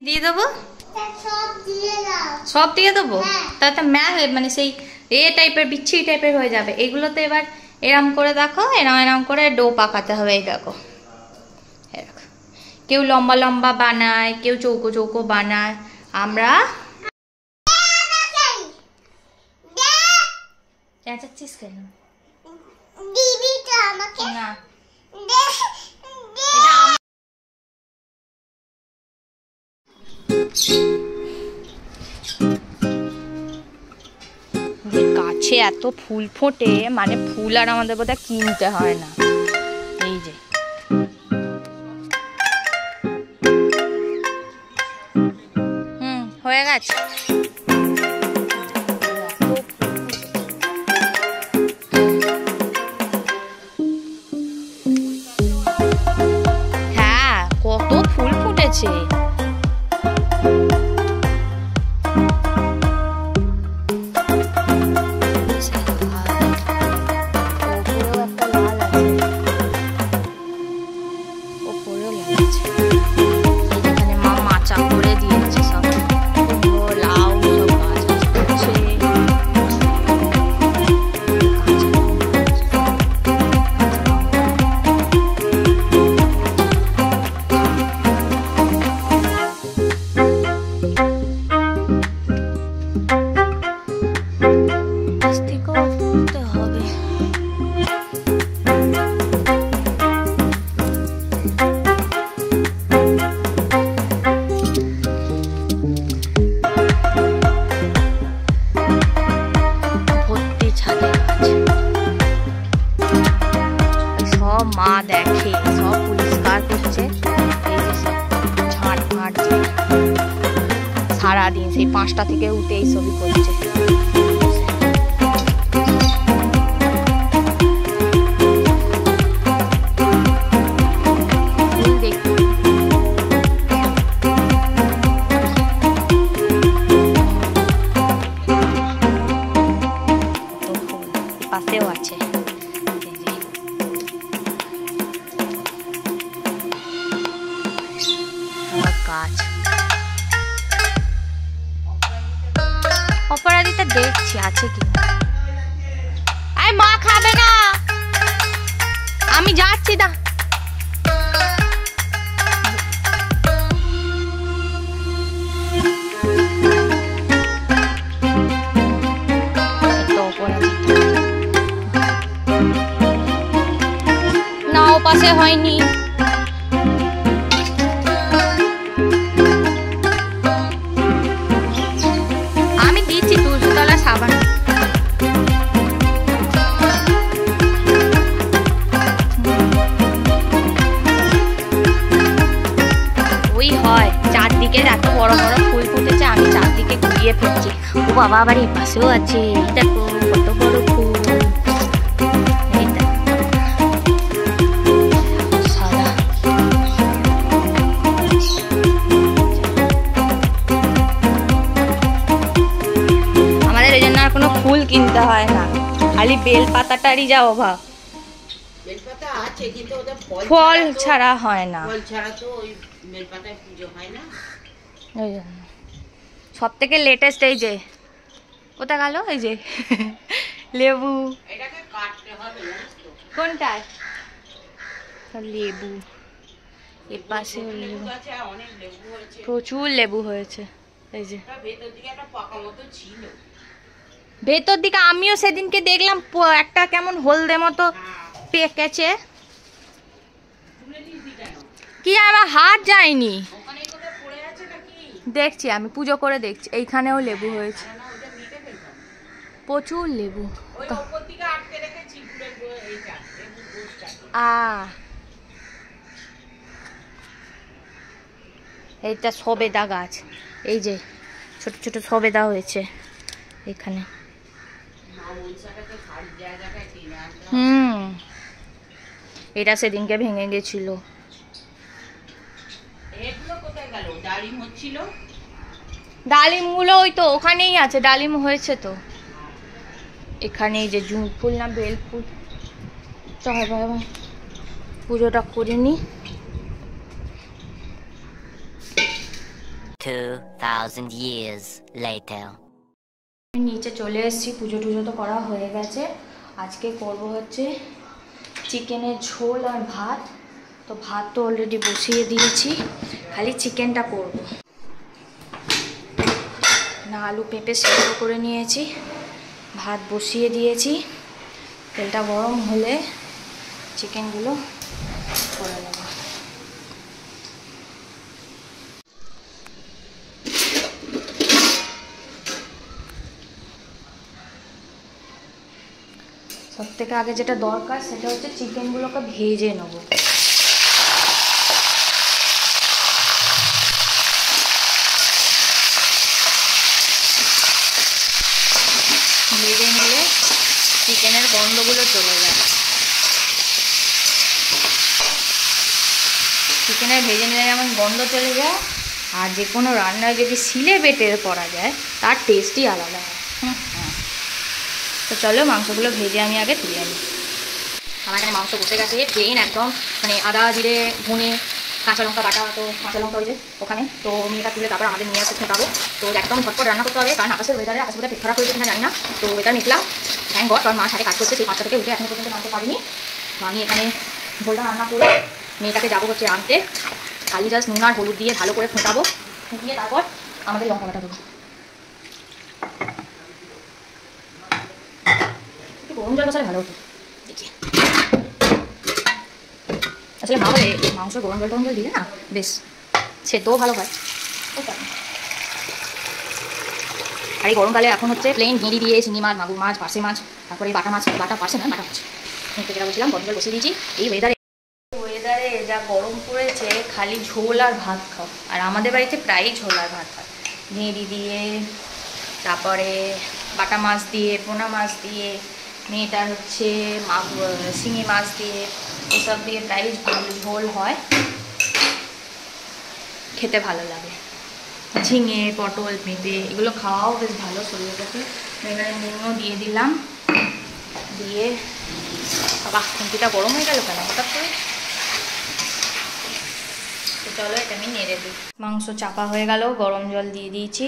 দিয়ে দেবো, সব দিয়ে দেবো, তাহলে মানে সেই টাইপের বিচ্ছিরি টাইপের হয়ে যাবে। এগুলো তো এবার এরম করে দেখো, এরম করে ডো পাকাতে হবে। এই দেখো, কেউ লম্বা লম্বা বানায়, কেউ চৌকো চৌকো বানায়। আমরা চেঁচাচ্ছিস কেন? না, গাছে এত ফুল ফোটে, মানে ফুল আর আমাদের বোধহয় কিনতে হয় না। এই যে হয়ে গেছে। হ্যাঁ, কত ফুল ফুটেছে। মা দেখে সব পরিষ্কার করছে, ঝাড় ফাড় সারাদিন সেই 5টা থেকে উঠে এই সবই করছে। পাশেও আছে গাছ। অপরাধীটা দেখছি আছে কি। আই মা খাবে না, আমি যাচ্ছি না। না, ও পাশে হয়নি। চারদিকে এত বড় বড় ফুল ফুটেছে, আমি চারদিকে ঘুরিয়ে ফেলছি। ও বাবা, আবার এই পাশেও আছে, দেখো কত বড় ফুল। সাদা আমাদের এই জন্য আর কোনো ফুল কিনতে হয় না, খালি বেল পাতাটারই যা অভাব। ফল ছাড়া হয় না, সব থেকে লেটেস্ট এই যে কোথা গেল, এই যে লেবু। কোনটায়? লেবু এর পাশে প্রচুর লেবু হয়েছে। এই যে ভেতর দিকে আমিও সেদিনকে দেখলাম একটা কেমন হলদে মতো পেকেছে। কি আমার হাত যায়নি, দেখছি আমি পুজো করে দেখছি। এইখানেও লেবু হয়েছে, প্রচুর লেবু। এইটা সবেদা গাছ, এই যে ছোট ছোট সবেদা হয়েছে এখানে। এটা সেদিনকে ভেঙে গেছিল। ডালিমগুলো ওই তো ওখানেই আছে, ডালিম হয়েছে তো এখানে। এই যে জুঁই ফুল না বেল ফুল। চল বাবা পুজোটা করে নি। 2,000 years later. নিচে চলে এসেছি, পুজো টুজো তো করা হয়ে গেছে। আজকে করব হচ্ছে চিকেনের ঝোল আর ভাত। তো ভাত তো অলরেডি বসিয়ে দিয়েছি, খালি চিকেনটা করব। না আলু পেঁপে সেদ্ধ করে নিয়েছি, ভাত বসিয়ে দিয়েছি। তেলটা গরম হলে চিকেনগুলো করে নেব। সব থেকে আগে যেটা দরকার সেটা হচ্ছে চিকেনগুলোকে ভেজে নেব। ভেজে নিলে চিকেনের গন্ধগুলো চলে যায়। চিকেনের ভেজে নিলে যেমন গন্ধ চলে যায়, আর যে কোনো রান্নায় যদি সিলে বেটে করা যায় তার টেস্টই আলাদা হয়। তো চলো মাংসগুলো ভেজে আমি আগে তুলে আনি। আমার এখানে মাংস বসে গেছে প্লেন একদম, মানে আদা জিরে ভুনে কাঁচা লঙ্কা বাটা, তো কাঁচা লঙ্কা হয়েছে ওখানে। তো মেয়েটা তুলে তারপর আমাদের নিয়ে আসতে খাবো। তো একদম ঝটপট রান্না করতে হবে, কারণ আকাশের ওয়েদারে আকাশ বোধহয় পেট খারাপ হয়েছে কিনা জানি না। তো ওয়েদার নিকলাম থ্যাংক গড, কারণ মার সাথে কাজ করছে, সেই 5টা থেকে উঠে এখনো পর্যন্ত নামতে পারিনি। তো আমি এখানে ঝোলটা রান্না করে মেয়েটাকে যাবো হচ্ছে আনতে। খালি জাস্ট নুন আর হলুদ দিয়ে ভালো করে ফোটাবো, ফুটিয়ে তারপর আমাদের লঙ্কা বাটা দেবো। একটু গরম জল বসালে ভালো হতো দেখি। আসলে মা বলে মাংস গরম জল টরম জল দিলে না বেশ সেদ্ধও ভালো হয়। আর এই গরমকালে এখন হচ্ছে প্লেন ঘিঁড়ি দিয়ে চিংড়ি মাছ, মাগুর মাছ, পার্শে মাছ, তারপরে বাটা মাছ, বাটা পার্শে না বাটা মাছ যেটা বলছিলাম গরম জল বসিয়ে দিয়েছি। এই ওয়েদারে যা গরম পড়েছে খালি ঝোল আর ভাত খাও। আর আমাদের বাড়িতে প্রায়ই ঝোল আর ভাত হয়, ঘিঁড়ি দিয়ে, তারপরে বাটা মাছ দিয়ে, পোনা মাছ দিয়ে, মেয়েটার হচ্ছে শিঙি মাছ দিয়ে, এসব দিয়ে প্রায় ভালো ঝোল হয়, খেতে ভালো লাগে। ঝিঙে পটল পেঁপে এগুলো খাওয়াও বেশ ভালো শরীরের কাছে। এখানে নুনও দিয়ে দিলাম, দিয়ে বাবা খুন্তিটা গরম হয়ে গেল কেন হঠাৎ করে। তো চলো এটা আমি নেড়ে দিই। মাংস চাপা হয়ে গেল, গরম জল দিয়ে দিয়েছি।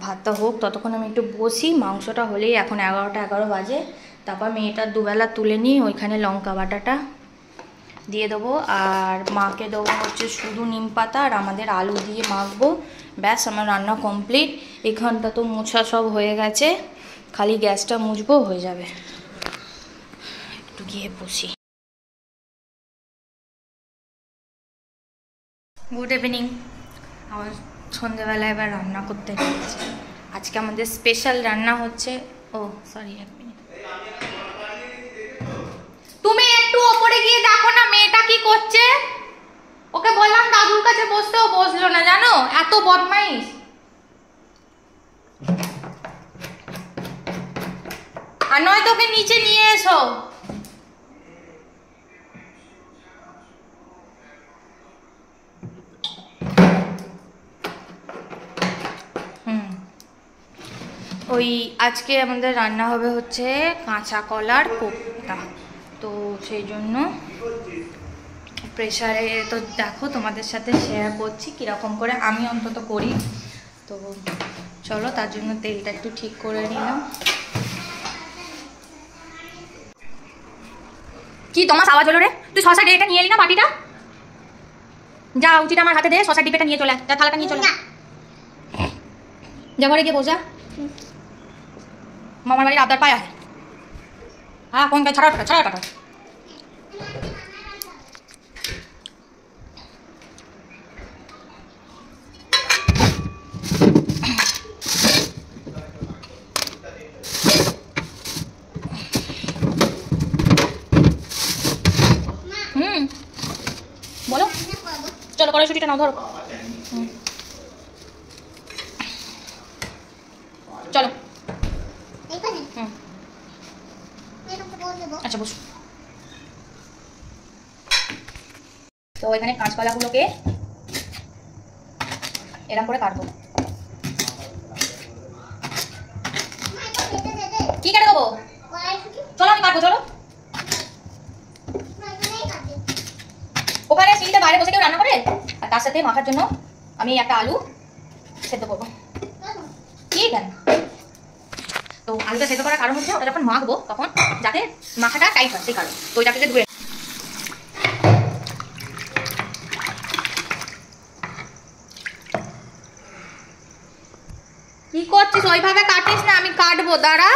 ভাতটা হোক ততক্ষণ আমি একটু বসি। মাংসটা হলেই এখন 11টা 11 বাজে। তারপর মেয়েটার দুবেলা তুলে নিই, ওইখানে লঙ্কা বাটাটা দিয়ে দেবো। আর মাকে দেবো হচ্ছে শুধু নিম পাতা, আর আমাদের আলু দিয়ে মাখবো। ব্যাস আমার রান্না কমপ্লিট। এখানটা তো মোছা সব হয়ে গেছে, খালি গ্যাসটা মুছবো, হয়ে যাবে। একটু গিয়ে বসি। Good evening. আমার সন্ধ্যেবেলা এবার রান্না করতে গেছে। আজকে আমাদের স্পেশাল রান্না হচ্ছে, ও সরি এক মিনিট, তুমি একটু ওপরে গিয়ে দেখো না মেয়েটা কি করছে। ওকে বললাম দাদুর কাছে বসতে, ও বসলো না, জানো এত বদমাইশ। আর নয়তো ওকে নিচে নিয়ে এসো। ওই আজকে আমাদের রান্না হবে হচ্ছে কাঁচা কলার কোপ্তা। তো সেই জন্য প্রেসারে, তো দেখো তোমাদের সাথে শেয়ার করছি কীরকম করে আমি অন্তত করি। তো চলো তার জন্য তেলটা একটু ঠিক করে নিলাম। কি তোমার আওয়াজ হলো রে? তুই শশা ডিপেটা নিয়ে এলি না বাটিটা? যা উচিত আমার হাতে দে, শশা ডিপেটা নিয়ে চলে যা, থালাটা নিয়ে চলে যা, ঘরে গিয়ে বসা। মামার বাড়ির আবদার পায়। হ্যাঁ কোনটা ছাড়া টাকা। বলো চলো কড়াইশুঁটিটা নাও, ধরো। চলো আচ্ছা বসো। তো এখানে কাঁচকলাগুলোকে এরকম করে কাটবো। কি কেটে দেবো? চলো আমি কাটবো, চলো। ওখানে সিঁড়িতে বাইরে বসে কেউ রান্না করে, আর তার সাথে মাখার জন্য আমি একটা আলু সেদ্ধ করবো। কি কেন? তো আলুটা সেদ্ধ করার কারণ হচ্ছে ওটা যখন মাখবো তখন যাতে মাখাটা টাইট হয়, সেই কারণ। তো ওইটাকে ধুয়ে কি করছিস? ওইভাবে কাটিস না, আমি কাটবো, দাঁড়া।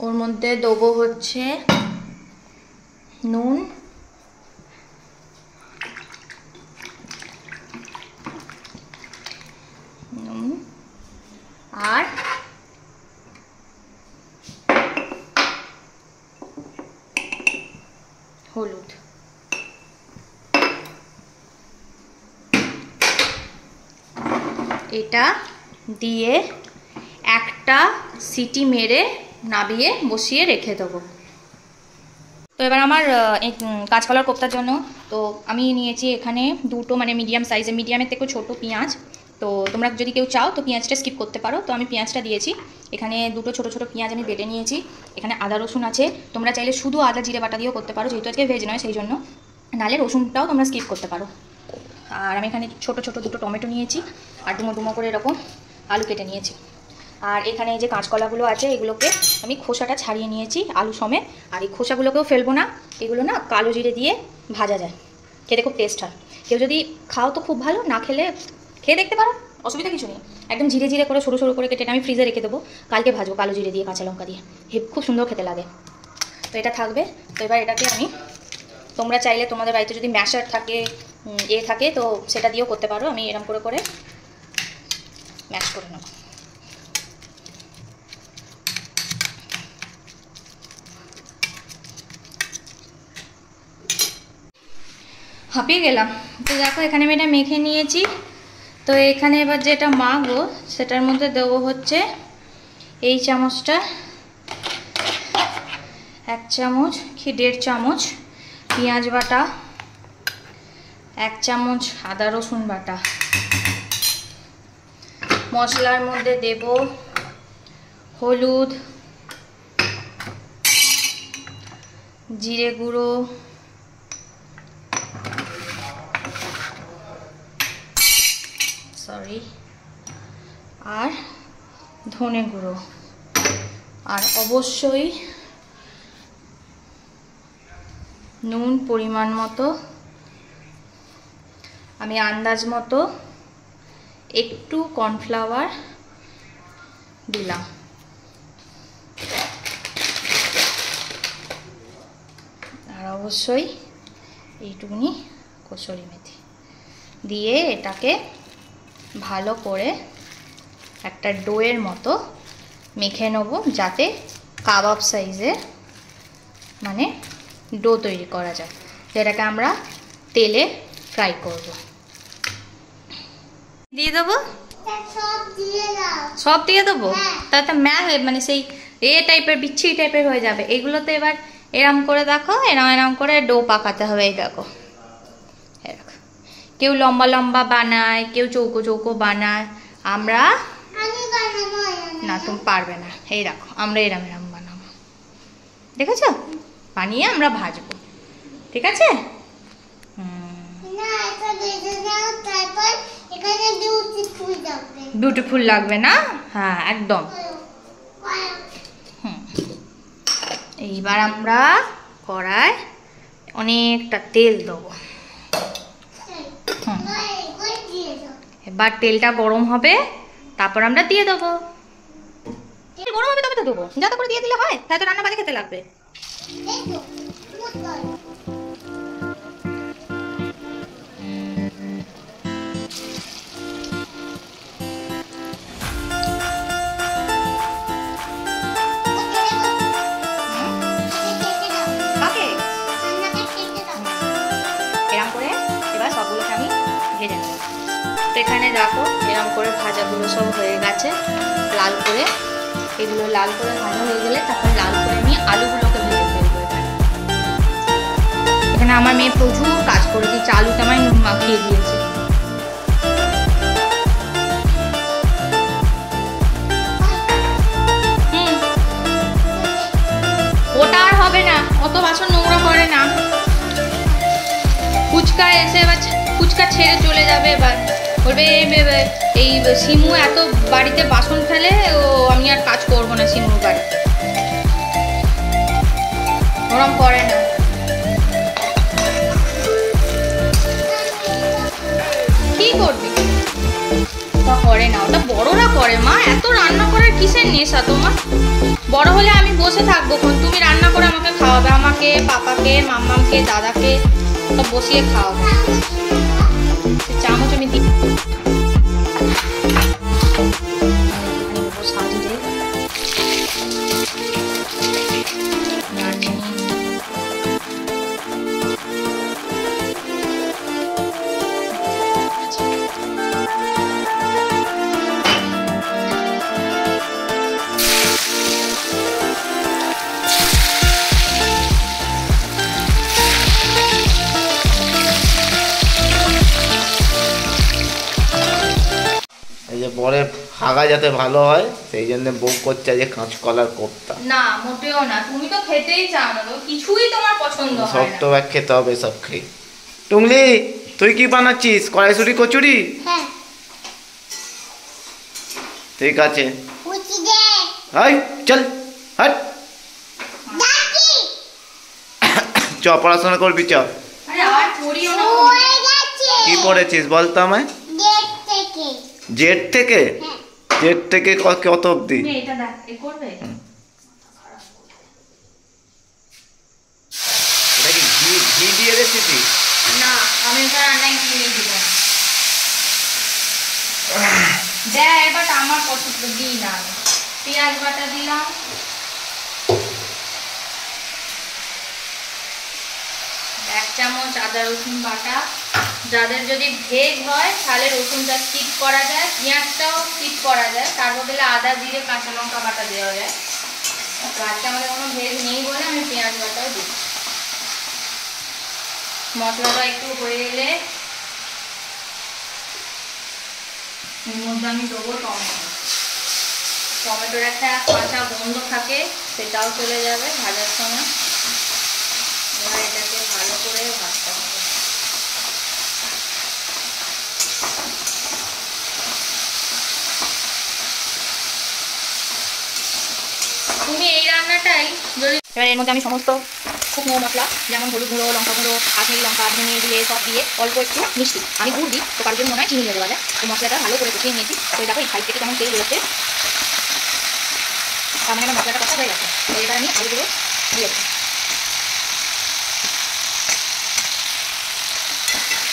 ওর মধ্যে দেবো হচ্ছে নুন, আর হলুদ। এটা দিয়ে একটা সিটি মেরে নাবিয়ে বসিয়ে রেখে দেবো। তো এবার আমার কাঁচকলার কোপ্তার জন্য তো আমি নিয়েছি এখানে দুটো মানে মিডিয়াম সাইজের, মিডিয়ামের থেকেও ছোটো পেঁয়াজ। তো তোমরা যদি কেউ চাও তো পেঁয়াজটা স্কিপ করতে পারো। তো আমি পেঁয়াজটা দিয়েছি এখানে, দুটো ছোটো ছোটো পেঁয়াজ আমি বেটে নিয়েছি। এখানে আদা রসুন আছে, তোমরা চাইলে শুধু আদা জিরে বাটা দিয়েও করতে পারো, যেহেতু আজকে ভেজ নয় সেই জন্য, নালে রসুনটাও তোমরা স্কিপ করতে পারো। আর আমি এখানে ছোটো ছোটো দুটো টমেটো নিয়েছি, আর ডুমো ডুমো করে এরকম আলু কেটে নিয়েছি। আর এখানে এই যে কাঁচকলাগুলো আছে এগুলোকে আমি খোসাটা ছাড়িয়ে নিয়েছি আলু সমেত। আর এই খোসাগুলোকেও ফেলবো না, এগুলো না কালো জিরে দিয়ে ভাজা যায়, খেতে খুব টেস্ট হয়। কেউ যদি খাও তো খুব ভালো, না খেলে খেয়ে দেখতে পারো, অসুবিধা কিছু নেই। একদম জিরে জিরে করে সরু সরু করে কেটে আমি ফ্রিজে রেখে দেবো, কালকে ভাজবো কালো জিরে দিয়ে কাঁচা লঙ্কা দিয়ে, খুব সুন্দর খেতে লাগে। তো এটা থাকবে। তো এবার এটাকে আমি, তোমরা চাইলে তোমাদের বাড়িতে যদি ম্যাশার থাকে থাকে তো সেটা দিয়েও করতে পারো। আমি এরকম করে করে ম্যাশ করে নেব। হাঁপিয়ে গেলাম। তো দেখো এখানে আমি এটা মেখে নিয়েছি। তো এখানে এবার যেটা মাখবো সেটার মধ্যে দেবো হচ্ছে এই চামচটা, 1 চামচ কি 1.5 চামচ পেঁয়াজ বাটা, 1 চামচ আদা রসুন বাটা। মশলার মধ্যে দেব হলুদ, জিরে গুঁড়ো, আর ধনে গুঁড়ো, আর অবশ্যই নুন পরিমাণ মতো। আমি আন্দাজ মতো একটু কর্নফ্লাওয়ার দিলাম, আর অবশ্যই এইটুকুনি কসুরি মেথি দিয়ে এটাকে ভালো করে একটা ডোয়ের মতো মেখে নেব, যাতে কাবাব সাইজের মানে ডো তৈরি করা যায়, যেটাকে আমরা তেলে ফ্রাই করব। দিয়ে দেবো, সব দিয়ে দেবো, তাতে মানে সেই টাইপের বিচ্ছিরি টাইপের হয়ে যাবে। এগুলোতে এবার এরম করে দেখো, এরম করে ডো পাকাতে হবে। এই দেখো, কেউ লম্বা লম্বা বানায়, কেউ চৌকো চৌকো বানায়, আমরা না, তুমি পারবে না। এই দেখো আমরা এরম বানাবো, দেখেছো? বানিয়ে আমরা ভাজবো, ঠিক আছে? বিউটিফুল লাগবে না? হ্যাঁ একদম। এইবার আমরা কড়ায় অনেকটা তেল দেবো। এবার তেলটা গরম হবে, তারপর আমরা দিয়ে দেবো। গরম হবে তবে তো দেবো, যাতে করে দিয়ে দিলে হয়, তাই তো রান্না বাজে খেতে লাগবে। এরকম করে এবার সবগুলোকে আমি ভেজে নেব। তো এখানে দেখো এরকম করে ভাজাগুলো সব হয়ে গেছে লাল করে। এগুলো লাল করে ভাজা হয়ে গেলে তারপর লাল করে আমি আলুগুলোকে ভেজে ফেলবো। এখানে আমার মেয়ে প্রচুর কাজ করে দিচ্ছে, আলুতে আমায় নুন মাখিয়ে দিয়েছে। বাসন নোংরা করে না। ফুচকা এসে এবার ফুচকা ছেড়ে চলে যাবে, এবার বলবে এই শিমু এত বাড়িতে বাসন ফেলে, ও আমি আর কাজ করবো না শিমুর বাড়ি। ওরম করে না। কি করবি? ওটা করে না, ওটা বড়রা করে। মা এত রান্না করার কিসের নেশা তোমার? বড় হলে আমি বসে থাকবো, তুমি রান্না করে আমাকে খাওয়াবে, আমাকে, পাপাকে, মাম্মামকে, দাদাকে সব বসিয়ে খাওয়াবে। চামচ আমি দিই। পরে হাগা যাতে ভালো হয় সেই জন্য বউ করছে যে কাঁচকলার কোপ্তা। না মোটেও না, তুমি তো খেতেই চাও না, তো কিছুই তোমার পছন্দ হয় না। সব তো এক খেতে হবে, সব খেয়ে। টুংলি তুই কি বানাচ্ছিস? কড়াইশুঁটি কচুরি? হ্যাঁ। ঠিক আছে, কুচি দে। হাই চল হাট। ডাকি। চ পড়াশোনা করবি চ। আরে আর পড়িও না। হয়ে গেছে। কি পড়েছিস বল তো আমায়? গেট থেকে। জেড থেকে? হ্যাঁ। জেড থেকে কত অবধি? তুমি এটা দেখ, এ করবে? এটা কি ঘি দিয়ে রেসিপি? না, আমি এটা রান্নায় কিনে দিব না। দেখ এবার আমার পছন্দ দিই না। পেঁয়াজ বাটা দিলাম, এক চামচ আদা রসুন বাটা। যাদের যদি ভেজ হয় তাহলে রসুনটা স্কিপ করা যায়, পেঁয়াজটাও স্কিপ করা যায়, তার বদলে আদা জিরে কাঁচা লঙ্কা বাটা দেওয়া যায়। তো আজকে আমাদের কোনো ভেজ নেই বলে আমি পেঁয়াজ বাটাও দিই। মশলাটা একটু হয়ে এলে এর মধ্যে আমি দেবো টমেটো। টমেটোর একটা কাঁচা গন্ধ থাকে, সেটাও চলে যাবে ভাজার সময়। এবার এটাকে ভালো করে ভাজতে হবে। তুমি এই রান্নাটাই যদি এবার এর মধ্যে আমি সমস্ত শুকনো মশলা যেমন হলুদ গুঁড়ো, লঙ্কা গুঁড়ো, কাশ্মীরি লঙ্কা, ধনিয়া দিয়ে সব দিয়ে অল্প একটু মিষ্টি, আমি গুড় দিই তো কারোর জন্য মনে হয় চিনি দিয়ে দেওয়া যায়। তো মশলাটা ভালো করে কষিয়ে নিয়েছি। তো দেখো এই সাইড থেকে কেমন তেল বেরোচ্ছে, তার মানে আমার মশলাটা কষা হয়ে গেছে। তো এবার আমি আলুগুলো দিয়ে দেবো।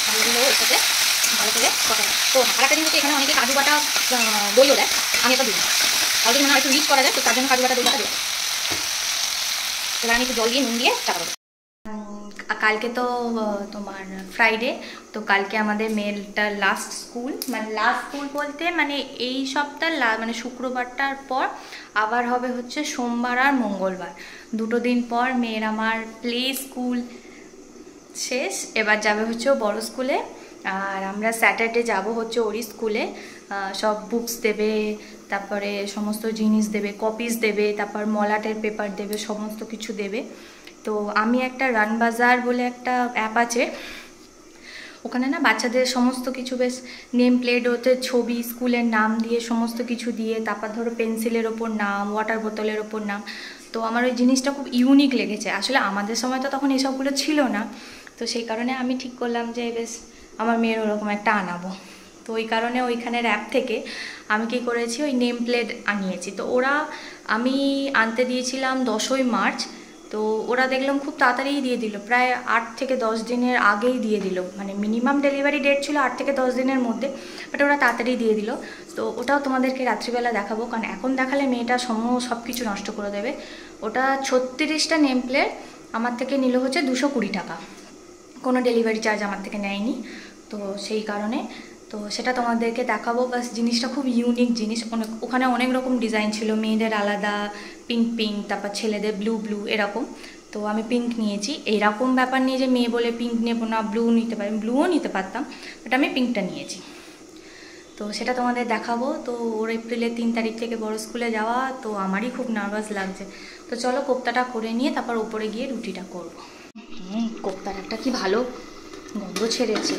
আলুগুলো এর সাথে ভালো করে কষা। তো আরেকটা জিনিস হচ্ছে এখানে অনেকে কাজু বাটা দইও দেয়, আমি এটা দিই না। কাজু মানে একটু রিচ করা যায়, তো তার জন্য কাজু বাটা দই বাটা দিই। এবার আমি একটু জল দিয়ে নুন দিয়ে চাপাবো। কালকে তো তোমার ফ্রাইডে, তো কালকে আমাদের মেয়েটার লাস্ট স্কুল, মানে লাস্ট স্কুল বলতে মানে এই সপ্তাহ মানে শুক্রবারটার পর আবার হবে হচ্ছে সোমবার আর মঙ্গলবার, দুটো দিন পর মেয়ের আমার প্লে স্কুল শেষ। এবার যাবে হচ্ছে ও বড় স্কুলে, আর আমরা স্যাটারডে যাব হচ্ছে ওরই স্কুলে। সব বুকস দেবে, তারপরে সমস্ত জিনিস দেবে, কপিস দেবে, তারপর মলাটের পেপার দেবে, সমস্ত কিছু দেবে। তো আমি একটা রান বাজার বলে একটা অ্যাপ আছে, ওখানে না বাচ্চাদের সমস্ত কিছু বেশ নেম প্লেট ওতে ছবি, স্কুলের নাম দিয়ে সমস্ত কিছু দিয়ে, তারপর ধরো পেন্সিলের ওপর নাম, ওয়াটার বোতলের ওপর নাম। তো আমার ওই জিনিসটা খুব ইউনিক লেগেছে। আসলে আমাদের সময় তো তখন এসবগুলো ছিল না, তো সেই কারণে আমি ঠিক করলাম যে বেশ আমার মেয়ের ওরকম একটা আনাবো। তো ওই কারণে ওইখানের অ্যাপ থেকে আমি কী করেছি, ওই নেম প্লেট আনিয়েছি। তো ওরা আমি আনতে দিয়েছিলাম 10ই মার্চ, তো ওরা দেখলাম খুব তাড়াতাড়ি দিয়ে দিল, প্রায় 8 থেকে 10 দিনের আগেই দিয়ে দিল। মানে মিনিমাম ডেলিভারি ডেট ছিল 8 থেকে 10 দিনের মধ্যে, বাট ওরা তাড়াতাড়ি দিয়ে দিল। তো ওটাও তোমাদেরকে রাত্রিবেলা দেখাবো, কারণ এখন দেখালে মেয়েটা সব কিছু নষ্ট করে দেবে। ওটা 36টা নেম প্লেট আমার থেকে নিল হচ্ছে 220 টাকা, কোনো ডেলিভারি চার্জ আমার থেকে নেয়নি। তো সেই কারণে তো সেটা তোমাদেরকে দেখাবো। বাস জিনিসটা খুব ইউনিক জিনিস, ওখানে অনেক রকম ডিজাইন ছিল, মেয়েদের আলাদা পিঙ্ক পিঙ্ক, তারপর ছেলেদের ব্লু ব্লু এরকম। তো আমি পিঙ্ক নিয়েছি। এইরকম ব্যাপার নিয়ে যে মেয়ে বলে পিঙ্ক নেবো না, ব্লু নিতে পারি, ব্লুও নিতে পারতাম, বাট আমি পিঙ্কটা নিয়েছি। তো তো সেটা তোমাদের দেখাবো। তো ওর এপ্রিলের 3 তারিখ থেকে বড় স্কুলে যাওয়া, তো আমারই খুব নার্ভাস লাগছে। তো চলো কোপ্তাটা করে নিয়ে তারপর উপরে গিয়ে রুটিটা করবো। কোপ্তার একটা কি ভালো গন্ধ ছেড়েছে।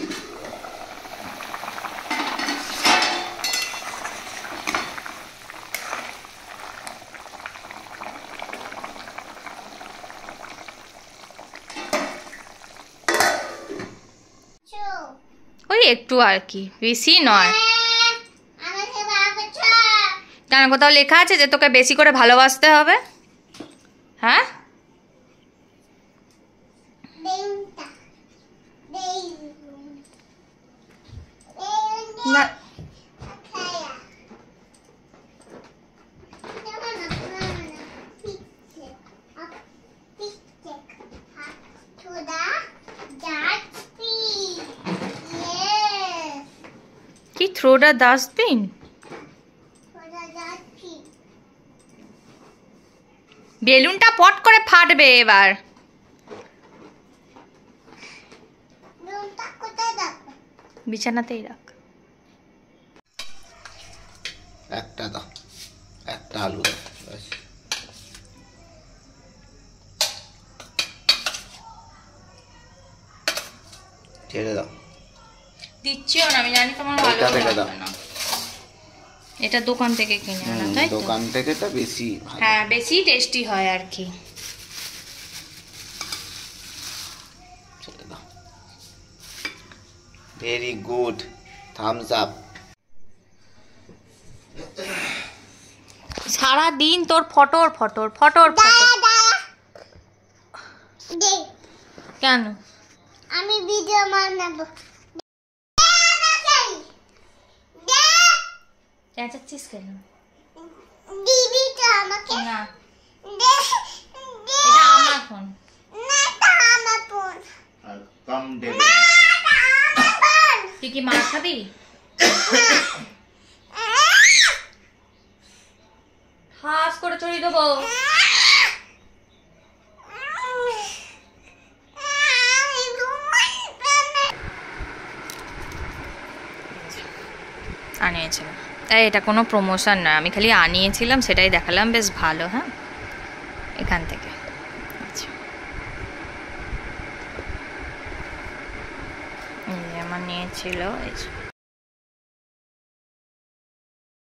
ওই একটু আর কি, বেশি নয়। আমাকে বাবা ছ কেন, কোথাও লেখা আছে যে তোকে বেশি করে ভালোবাসতে হবে? হ্যাঁ, দেউতা দেউ না খায়া কেমন না পিচ্ছে আপ পিচ্ছে হাত থোড়া যাচ্ছি ইয়েস কি থ্রোটা ডাস্টবিন? থোড়া যাচ্ছি বেলুনটা পট করে ফাটবে এবার। দেউতা কোথায় যাবে বিছানাতেই রাখ। একটা দাও, একটা আলু দাও, ব্যাস। ছেড়ে দাও। দিচ্ছিও না, আমি জানি তোমার ভালো এটা থেকে লাগবে দাও। না। এটা দোকান থেকে কিনে আনা, তাই তো? দোকান থেকে তো বেশি ভালো। হ্যাঁ, বেশি টেস্টি হয় আর কি। ছেড়ে দাও। Very good, thumbs up. সারা দিন তোর ফটর ফটর ফটর ফটর। দে কেন? আমি ভিডিও বানাবো চেঁচাচ্ছিস কেন? দিবি তো আমাকে না, দে দে এটা আমার ফোন। না তা আমার ফোন কম দেবে। না তা আমার ফোন তুই কি মার খাবি? হাস করে চড়িয়ে দেবো। আনিয়েছিলাম, তাই এটা কোনো প্রমোশন না, আমি খালি আনিয়েছিলাম সেটাই দেখালাম, বেশ ভালো। হ্যাঁ, এখান থেকে। আচ্ছা, এই যে আমার নিয়েছিল, এই যে।